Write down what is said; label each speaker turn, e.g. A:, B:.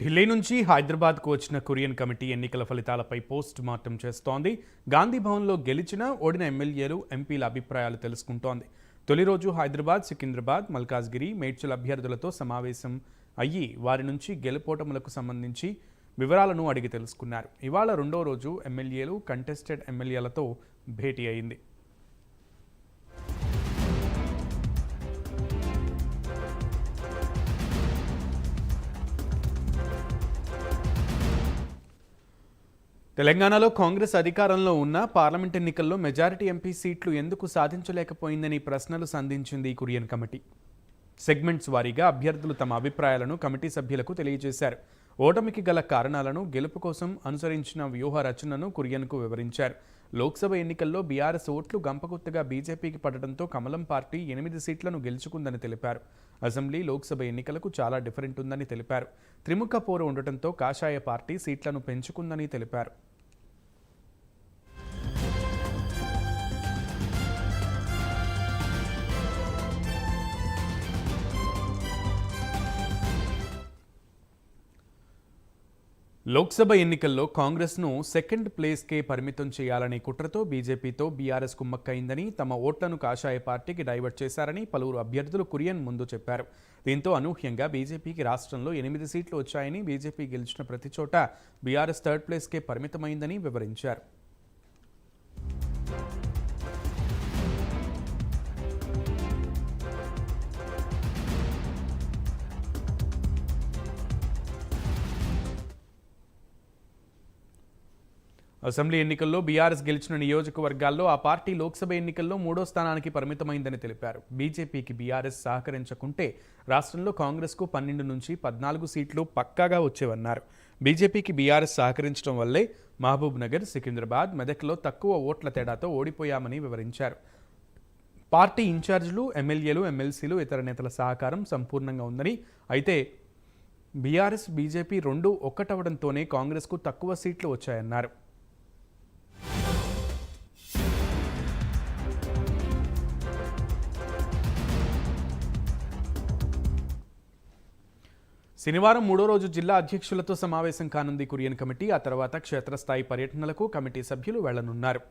A: ఢిల్లీ నుంచి హైదరాబాద్కు వచ్చిన కురియన్ కమిటీ ఎన్నికల ఫలితాలపై పోస్ట్ మార్టం చేస్తోంది. గాంధీ భవన్లో గెలిచిన ఓడిన ఎమ్మెల్యేలు, ఎంపీల అభిప్రాయాలు తెలుసుకుంటోంది. తొలి రోజు హైదరాబాద్, సికింద్రాబాద్, మల్కాజ్గిరి, మేడ్చల్ అభ్యర్థులతో సమావేశం అయ్యి వారి నుంచి గెలుపోటములకు సంబంధించి వివరాలను అడిగి తెలుసుకున్నారు. ఇవాళ రెండో రోజు ఎమ్మెల్యేలు, కంటెస్టెడ్ ఎమ్మెల్యేలతో భేటీ అయింది. తెలంగాణలో కాంగ్రెస్ అధికారంలో ఉన్న పార్లమెంట్ ఎన్నికల్లో మెజారిటీ ఎంపీ సీట్లు ఎందుకు సాధించలేకపోయిందని ప్రశ్నలు సంధించింది కురియన్ కమిటీ. సెగ్మెంట్స్ వారీగా అభ్యర్థులు తమ అభిప్రాయాలను కమిటీ సభ్యులకు తెలియజేశారు. ఓటమికి గల కారణాలను, గెలుపు కోసం అనుసరించిన వ్యూహ రచనను కురియన్కు వివరించారు. లోక్సభ ఎన్నికల్లో బీఆర్ఎస్ ఓట్లు గంపగుత్తగా బీజేపీకి పడడంతో కమలం పార్టీ 8 సీట్లను గెలుచుకుందని తెలిపారు. అసెంబ్లీ, లోక్సభ ఎన్నికలకు చాలా డిఫరెంట్ ఉందని తెలిపారు. త్రిముఖ పోరు ఉండటంతో కాషాయ పార్టీ సీట్లను పెంచుకుందని తెలిపారు. లోక్సభ ఎన్నికల్లో కాంగ్రెస్ను సెకండ్ ప్లేస్కే పరిమితం చేయాలనే కుట్రతో బీజేపీతో బీఆర్ఎస్ కుమ్మక్కైందని, తమ ఓట్లను కాషాయ పార్టీకి డైవర్ట్ చేశారని పలువురు అభ్యర్థులు కురియన్ ముందు చెప్పారు. దీంతో అనూహ్యంగా బీజేపీకి రాష్ట్రంలో 8 సీట్లు వచ్చాయని, బీజేపీ గెలిచిన ప్రతి చోట బీఆర్ఎస్ థర్డ్ ప్లేస్కే పరిమితమైందని వివరించారు. అసెంబ్లీ ఎన్నికల్లో బీఆర్ఎస్ గెలిచిన నియోజకవర్గాల్లో ఆ పార్టీ లోక్సభ ఎన్నికల్లో 3వ స్థానానికి పరిమితమైందని తెలిపారు. బీజేపీకి బీఆర్ఎస్ సహకరించకుంటే రాష్ట్రంలో కాంగ్రెస్కు 12 నుంచి 14 సీట్లు పక్కాగా వచ్చేవన్నారు. బీజేపీకి బీఆర్ఎస్ సహకరించడం వల్లే మహబూబ్ నగర్, సికింద్రాబాద్, మెదక్లో తక్కువ ఓట్ల తేడాతో ఓడిపోయామని వివరించారు. పార్టీ ఇన్ఛార్జీలు, ఎమ్మెల్యేలు, ఎమ్మెల్సీలు, ఇతర నేతల సహకారం సంపూర్ణంగా ఉందని, అయితే బీఆర్ఎస్, బీజేపీ రెండూ ఒక్కటవడంతోనే కాంగ్రెస్కు తక్కువ సీట్లు వచ్చాయన్నారు. శనివారం 3వ రోజు జిల్లా అధ్యక్షులతో సమావేశం కానుంది కురియన్ కమిటీ. ఆ తర్వాత క్షేత్రస్థాయి పర్యటనలకు కమిటీ సభ్యులు వెళ్లనున్నారు.